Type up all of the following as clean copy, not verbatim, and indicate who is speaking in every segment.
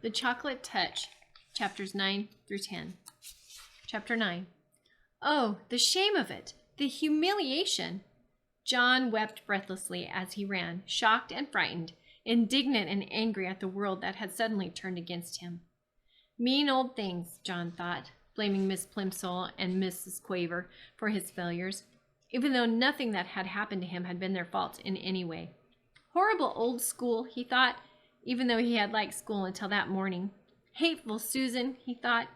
Speaker 1: The Chocolate Touch, chapters 9 through 10. Chapter 9. Oh, the shame of it! The humiliation! John wept breathlessly as he ran, shocked and frightened, indignant and angry at the world that had suddenly turned against him. Mean old things, John thought, blaming Miss Plimsoll and Mrs. Quaver for his failures, even though nothing that had happened to him had been their fault in any way. Horrible old school, he thought, even though he had liked school until that morning. Hateful Susan, he thought,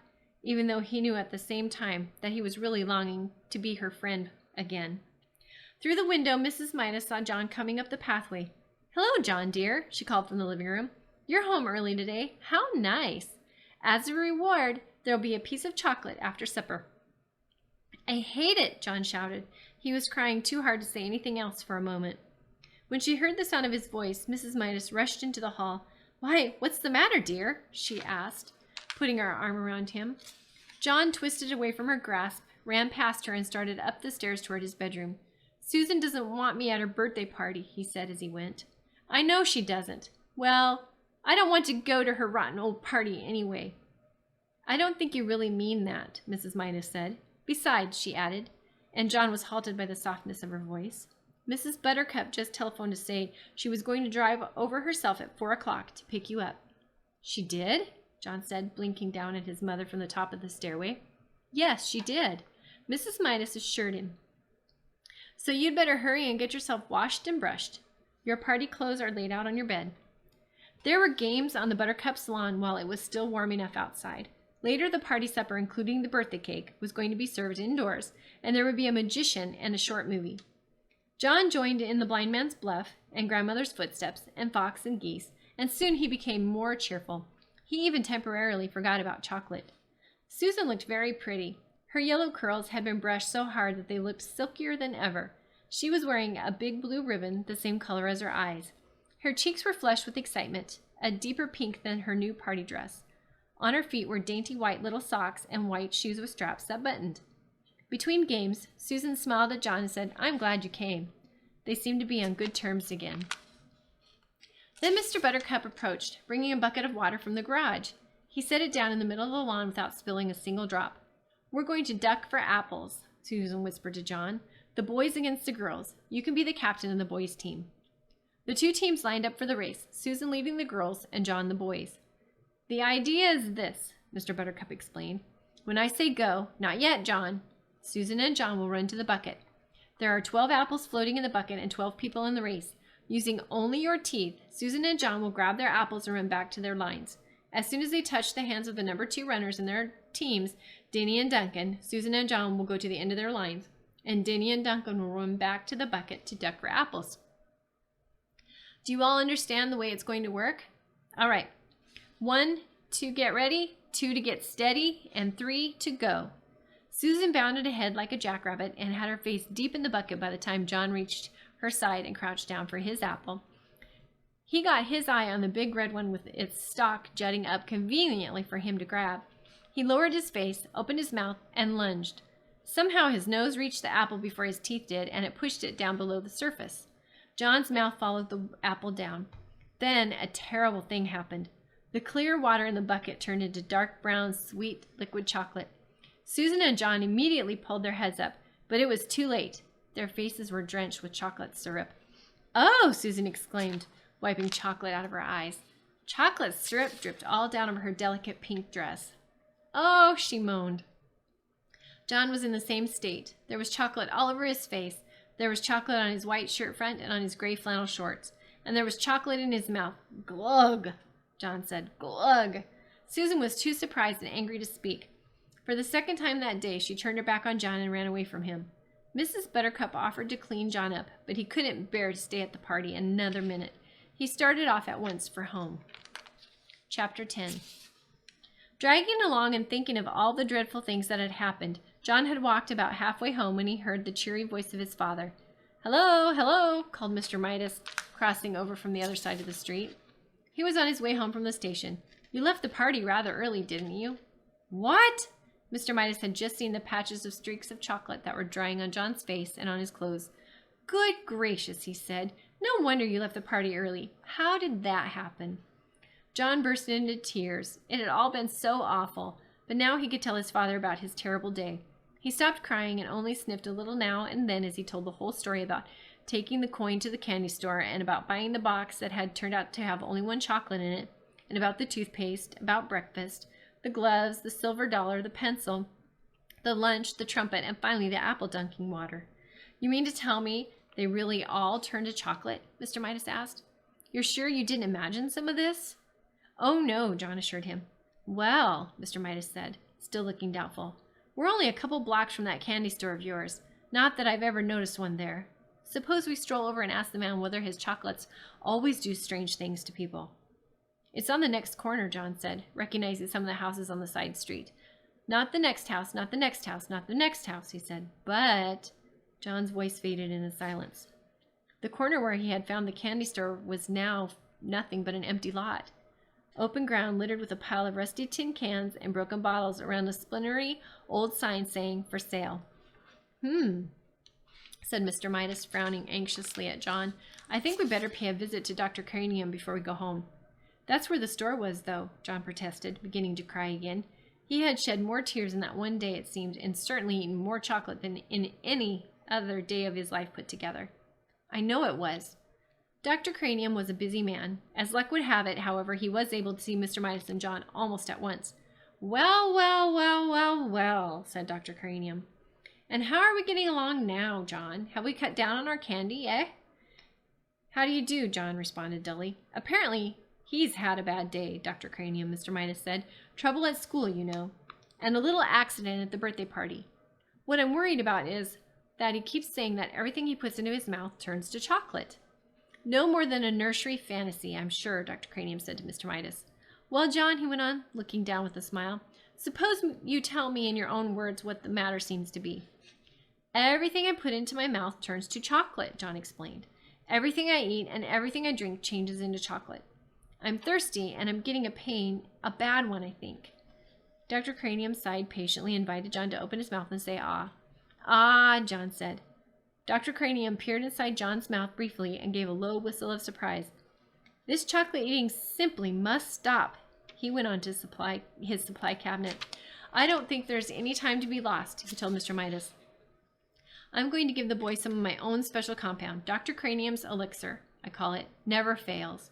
Speaker 1: even though he knew at the same time that he was really longing to be her friend again. Through the window, Mrs. Midas saw John coming up the pathway. "Hello, John, dear," she called from the living room. "You're home early today. How nice. As a reward, there'll be a piece of chocolate after supper." "I hate it," John shouted. He was crying too hard to say anything else for a moment. When she heard the sound of his voice, Mrs. Midas rushed into the hall. "Why, what's the matter, dear?" she asked, putting her arm around him. John twisted away from her grasp, ran past her, and started up the stairs toward his bedroom. "Susan doesn't want me at her birthday party," he said as he went. "I know she doesn't. Well, I don't want to go to her rotten old party anyway." "I don't think you really mean that," Mrs. Midas said. "Besides," she added, and John was halted by the softness of her voice, "Mrs. Buttercup just telephoned to say she was going to drive over herself at 4 o'clock to pick you up." "She did?" John said, blinking down at his mother from the top of the stairway. "Yes, she did," Mrs. Midas assured him. "So you'd better hurry and get yourself washed and brushed. Your party clothes are laid out on your bed." There were games on the Buttercup's lawn while it was still warm enough outside. Later, the party supper, including the birthday cake, was going to be served indoors, and there would be a magician and a short movie. John joined in the blind man's bluff, and grandmother's footsteps, and fox and geese, and soon he became more cheerful. He even temporarily forgot about chocolate. Susan looked very pretty. Her yellow curls had been brushed so hard that they looked silkier than ever. She was wearing a big blue ribbon, the same color as her eyes. Her cheeks were flushed with excitement, a deeper pink than her new party dress. On her feet were dainty white little socks and white shoes with straps that buttoned. Between games, Susan smiled at John and said, "I'm glad you came." They seemed to be on good terms again. Then Mr. Buttercup approached, bringing a bucket of water from the garage. He set it down in the middle of the lawn without spilling a single drop. "We're going to duck for apples," Susan whispered to John. "The boys against the girls. You can be the captain of the boys' team." The two teams lined up for the race, Susan leading the girls and John the boys. "The idea is this," Mr. Buttercup explained. "When I say go, not yet, John, Susan and John will run to the bucket. There are 12 apples floating in the bucket and 12 people in the race. Using only your teeth, Susan and John will grab their apples and run back to their lines. As soon as they touch the hands of the number 2 runners in their teams, Danny and Duncan, Susan and John will go to the end of their lines, and Danny and Duncan will run back to the bucket to duck for apples. Do you all understand the way it's going to work? All right. 1 to get ready, 2 to get steady, and 3 to go." Susan bounded ahead like a jackrabbit and had her face deep in the bucket by the time John reached her side and crouched down for his apple. He got his eye on the big red one with its stalk jutting up conveniently for him to grab. He lowered his face, opened his mouth, and lunged. Somehow his nose reached the apple before his teeth did, and it pushed it down below the surface. John's mouth followed the apple down. Then a terrible thing happened. The clear water in the bucket turned into dark brown, sweet liquid chocolate. Susan and John immediately pulled their heads up, but it was too late. Their faces were drenched with chocolate syrup. "Oh!" Susan exclaimed, wiping chocolate out of her eyes. Chocolate syrup dripped all down over her delicate pink dress. "Oh!" she moaned. John was in the same state. There was chocolate all over his face. There was chocolate on his white shirt front and on his gray flannel shorts. And there was chocolate in his mouth. "Glug!" John said. "Glug!" Susan was too surprised and angry to speak. For the second time that day, she turned her back on John and ran away from him. Mrs. Buttercup offered to clean John up, but he couldn't bear to stay at the party another minute. He started off at once for home. Chapter 10. Dragging along and thinking of all the dreadful things that had happened, John had walked about halfway home when he heard the cheery voice of his father. "Hello, hello," called Mr. Midas, crossing over from the other side of the street. He was on his way home from the station. "You left the party rather early, didn't you?" "What?" Mr. Midas had just seen the patches of streaks of chocolate that were drying on John's face and on his clothes. "Good gracious," he said. "No wonder you left the party early. How did that happen?" John burst into tears. It had all been so awful, but now he could tell his father about his terrible day. He stopped crying and only sniffed a little now and then as he told the whole story about taking the coin to the candy store and about buying the box that had turned out to have only one chocolate in it, and about the toothpaste, about breakfast, the gloves, the silver dollar, the pencil, the lunch, the trumpet, and finally the apple dunking water. You mean to tell me they really all turned to chocolate? Mr. Midas asked. You're sure you didn't imagine some of this? Oh, no, John assured him. Well, Mr. Midas said, still looking doubtful, we're only a couple blocks from that candy store of yours. Not that I've ever noticed one there. Suppose we stroll over and ask the man whether his chocolates always do strange things to people. It's on the next corner, John said, recognizing some of the houses on the side street. Not the next house, not the next house, not the next house, he said. But John's voice faded in the silence. The corner where he had found the candy store was now nothing but an empty lot. Open ground littered with a pile of rusty tin cans and broken bottles around a splintery old sign saying, for sale. Said Mr. Midas, frowning anxiously at John. I think we better pay a visit to Dr. Cranium before we go home. That's where the store was, though, John protested, beginning to cry again. He had shed more tears in that one day, it seemed, and certainly eaten more chocolate than in any other day of his life put together. I know it was. Dr. Cranium was a busy man. As luck would have it, however, he was able to see Mr. Midas and John almost at once. Well, well, well, well, well, said Dr. Cranium. And how are we getting along now, John? Have we cut down on our candy, eh? How do you do, John responded dully. Apparently, he's had a bad day, Dr. Cranium, Mr. Midas said. Trouble at school, you know. And a little accident at the birthday party. What I'm worried about is that he keeps saying that everything he puts into his mouth turns to chocolate. No more than a nursery fantasy, I'm sure, Dr. Cranium said to Mr. Midas. Well, John, he went on, looking down with a smile, suppose you tell me in your own words what the matter seems to be. Everything I put into my mouth turns to chocolate, John explained. Everything I eat and everything I drink changes into chocolate. I'm thirsty, and I'm getting a pain, a bad one, I think. Dr. Cranium sighed patiently and invited John to open his mouth and say, ah. Ah, John said. Dr. Cranium peered inside John's mouth briefly and gave a low whistle of surprise. This chocolate eating simply must stop, he went on to his supply cabinet. I don't think there's any time to be lost, he told Mr. Midas. I'm going to give the boys some of my own special compound, Dr. Cranium's elixir. I call it Never Fails.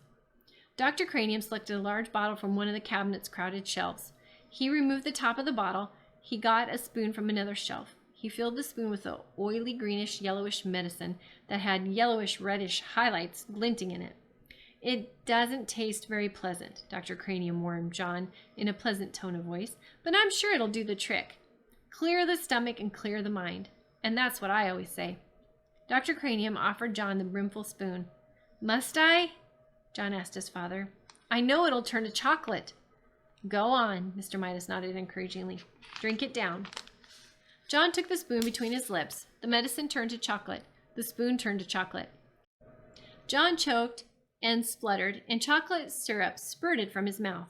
Speaker 1: Dr. Cranium selected a large bottle from one of the cabinet's crowded shelves. He removed the top of the bottle. He got a spoon from another shelf. He filled the spoon with the oily, greenish, yellowish medicine that had yellowish, reddish highlights glinting in it. It doesn't taste very pleasant, Dr. Cranium warned John in a pleasant tone of voice, but I'm sure it'll do the trick. Clear the stomach and clear the mind. And that's what I always say. Dr. Cranium offered John the brimful spoon. Must I? John asked his father. I know it'll turn to chocolate. Go on, Mr. Midas nodded encouragingly. Drink it down. John took the spoon between his lips. The medicine turned to chocolate. The spoon turned to chocolate. John choked and spluttered, and chocolate syrup spurted from his mouth.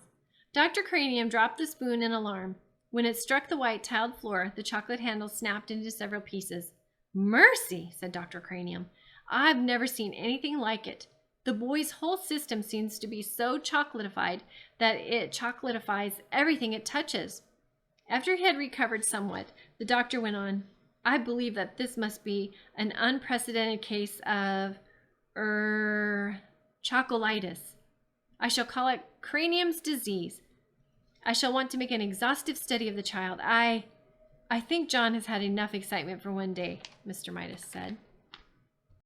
Speaker 1: Dr. Cranium dropped the spoon in alarm. When it struck the white tiled floor, the chocolate handle snapped into several pieces. Mercy, said Dr. Cranium. I've never seen anything like it. The boy's whole system seems to be so chocolatified that it chocolatifies everything it touches. After he had recovered somewhat, the doctor went on, I believe that this must be an unprecedented case of, chocolitis. I shall call it Cranium's disease. I shall want to make an exhaustive study of the child. I think John has had enough excitement for one day, Mr. Midas said.